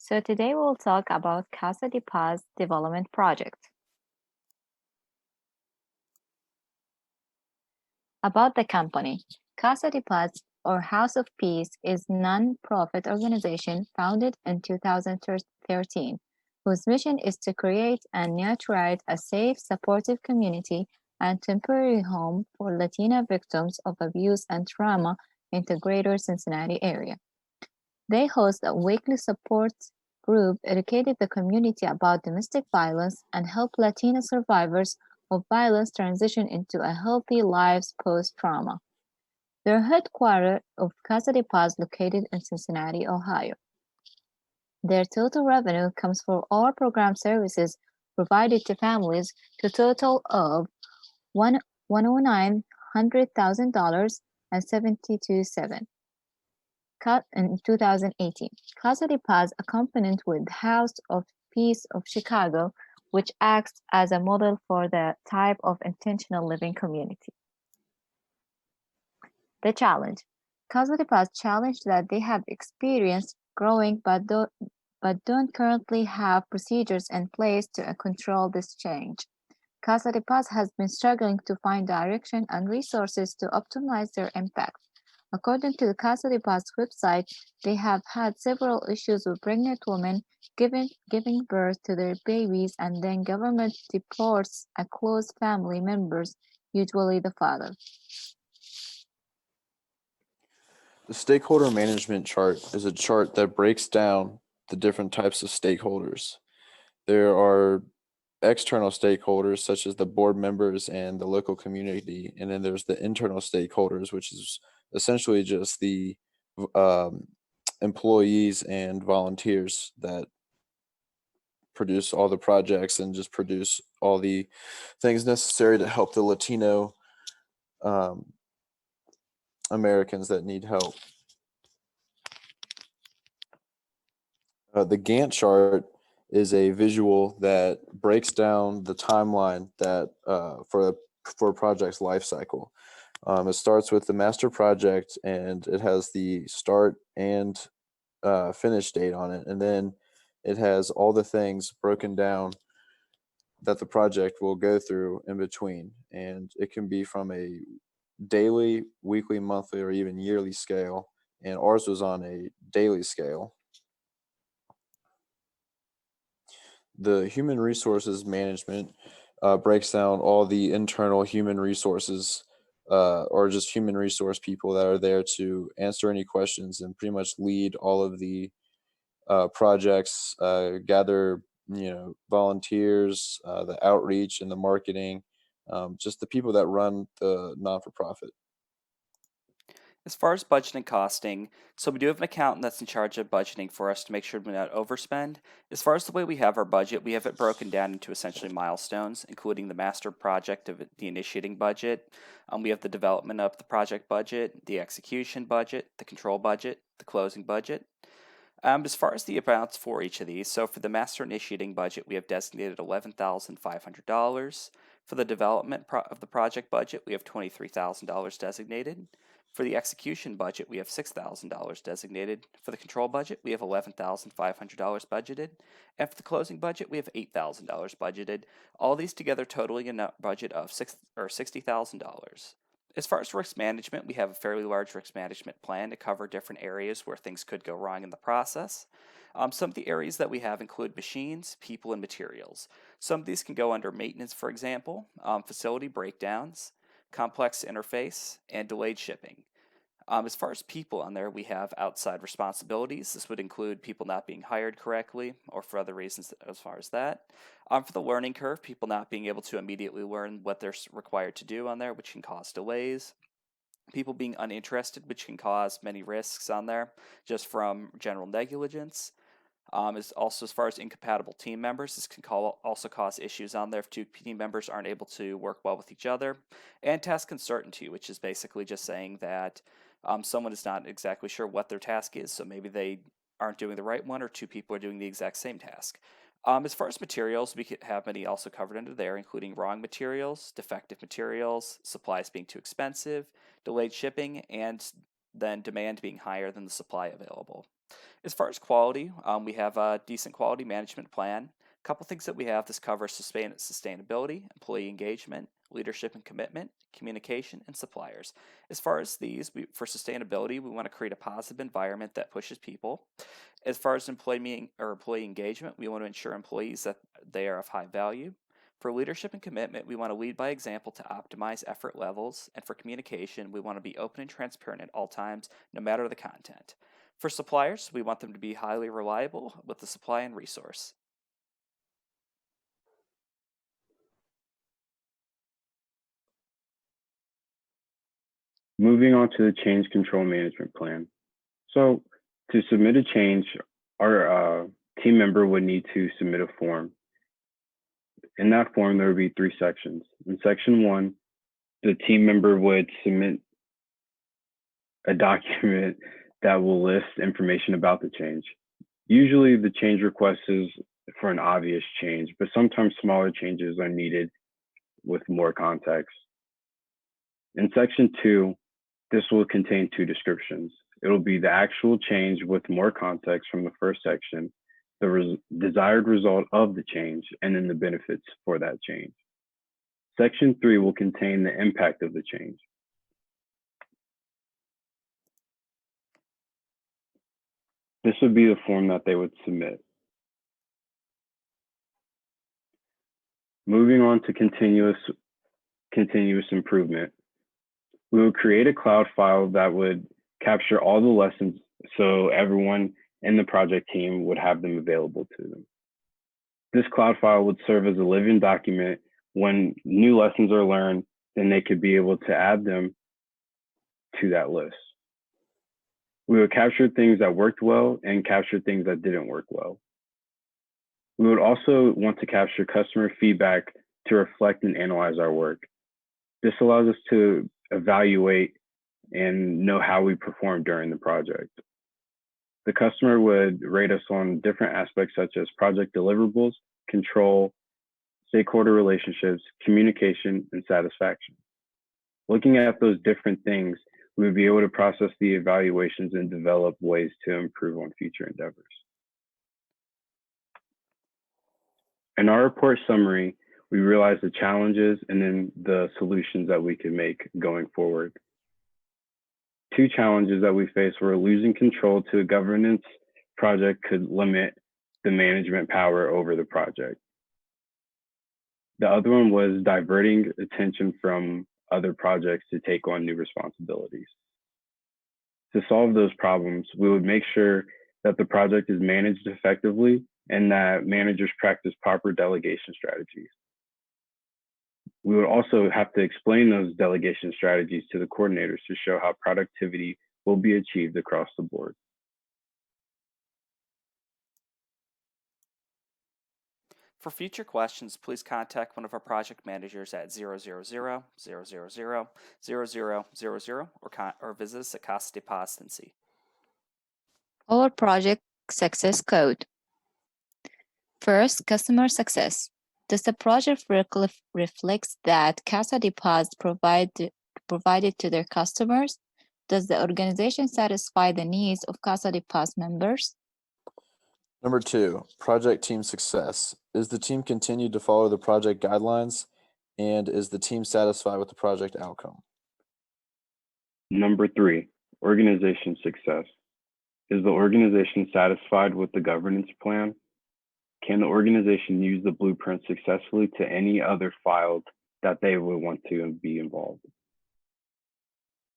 So today we'll talk about Casa de Paz development project. About the company, Casa de Paz or House of Peace is a non-profit organization founded in 2013, whose mission is to create and nurture a safe, supportive community and temporary home for Latina victims of abuse and trauma in the greater Cincinnati area. They host a weekly support group, educated the community about domestic violence, and help Latina survivors of violence transition into a healthy lives post-trauma. Their headquarters of Casa de Paz located in Cincinnati, Ohio. Their total revenue comes for all program services provided to families to total of $109,000 and 72.7 in 2018. Casa de Paz accompanied with House of Peace of Chicago, which acts as a model for the type of intentional living community. The challenge. Casa de Paz challenged that they have experienced growing but don't currently have procedures in place to control this change. Casa de Paz has been struggling to find direction and resources to optimize their impact. According to the Casa de Paz website, they have had several issues with pregnant women giving birth to their babies, and then government deports a close family members, usually the father. The stakeholder management chart is a chart that breaks down the different types of stakeholders. There are external stakeholders such as the board members and the local community, and then there's the internal stakeholders, which is essentially just the um, employees and volunteers that produce all the projects and just produce all the things necessary to help the Latino um, Americans that need help. The Gantt chart is a visual that breaks down the timeline that for a project's life cycle. It starts with the master project, and it has the start and finish date on it, and then it has all the things broken down that the project will go through in between, and it can be from a daily, weekly, monthly, or even yearly scale. And ours was on a daily scale. The human resources management breaks down all the internal human resources or just human resource people that are there to answer any questions and pretty much lead all of the projects, gather volunteers, the outreach and the marketing, just the people that run the non for profit. As far as budget and costing, so we do have an accountant that's in charge of budgeting for us to make sure we not overspend. As far as the way we have our budget, we have it broken down into essentially milestones, including the master project of the initiating budget. We have the development of the project budget, the execution budget, the control budget, the closing budget. As far as the amounts for each of these, so for the master initiating budget, we have designated $11,500. For the development of the project budget, we have $23,000 designated. For the execution budget, we have $6,000 designated. For the control budget, we have $11,500 budgeted. And for the closing budget, we have $8,000 budgeted. All these together totaling a budget of $60,000. As far as risk management, we have a fairly large risk management plan to cover different areas where things could go wrong in the process. Some of the areas that we have include machines, people, and materials. Some of these can go under maintenance, for example, facility breakdowns, complex interface, and delayed shipping. As far as people on there, we have outside responsibilities. This would include people not being hired correctly or for other reasons as far as that. For the learning curve, people not being able to immediately learn what they're required to do on there, which can cause delays. People being uninterested, which can cause many risks on there just from general negligence. As far as incompatible team members, this can also cause issues on there if two team members aren't able to work well with each other. And task uncertainty, which is basically just saying that someone is not exactly sure what their task is, so maybe they aren't doing the right one, or two people are doing the exact same task. As far as materials, we could have many also covered under there, including wrong materials, defective materials, supplies being too expensive, delayed shipping, and then demand being higher than the supply available. As far as quality, we have a decent quality management plan. A couple things that we have this covers sustainability, employee engagement, leadership and commitment, communication, and suppliers. As far as these, for sustainability, we want to create a positive environment that pushes people. As far as employee engagement, we want to ensure employees that they are of high value. For leadership and commitment, we want to lead by example to optimize effort levels. And for communication, we want to be open and transparent at all times, no matter the content. For suppliers, we want them to be highly reliable with the supply and resource. Moving on to the change control management plan. So to submit a change, our team member would need to submit a form. In that form, there would be 3 sections. In section 1, the team member would submit a document that will list information about the change. Usually the change request is for an obvious change, but sometimes smaller changes are needed with more context. In section 2, this will contain 2 descriptions. It will be the actual change with more context from the first section, the desired result of the change, and then the benefits for that change. Section 3 will contain the impact of the change. This would be the form that they would submit. Moving on to continuous improvement. We would create a cloud file that would capture all the lessons so everyone in the project team would have them available to them. This cloud file would serve as a living document. When new lessons are learned, then they could be able to add them to that list. We would capture things that worked well and capture things that didn't work well. We would also want to capture customer feedback to reflect and analyze our work. This allows us to evaluate and know how we performed during the project. The customer would rate us on different aspects such as project deliverables, control, stakeholder relationships, communication, and satisfaction. Looking at those different things, we would be able to process the evaluations and develop ways to improve on future endeavors. In our report summary, we realized the challenges and then the solutions that we could make going forward. 2 challenges that we faced were losing control to a governance project could limit the management power over the project. The other one was diverting attention from other projects to take on new responsibilities. To solve those problems, we would make sure that the project is managed effectively and that managers practice proper delegation strategies. We would also have to explain those delegation strategies to the coordinators to show how productivity will be achieved across the board. For future questions, please contact one of our project managers at 000-000-0000 or visit us at Casa de Paz and see. Our project success code. First, customer success. Does the project reflects that Casa de Paz provided to their customers? Does the organization satisfy the needs of Casa de Paz members? Number 2, project team success. Is the team continued to follow the project guidelines, and is the team satisfied with the project outcome? Number 3, organization success. Is the organization satisfied with the governance plan? Can the organization use the blueprint successfully to any other files that they would want to be involved?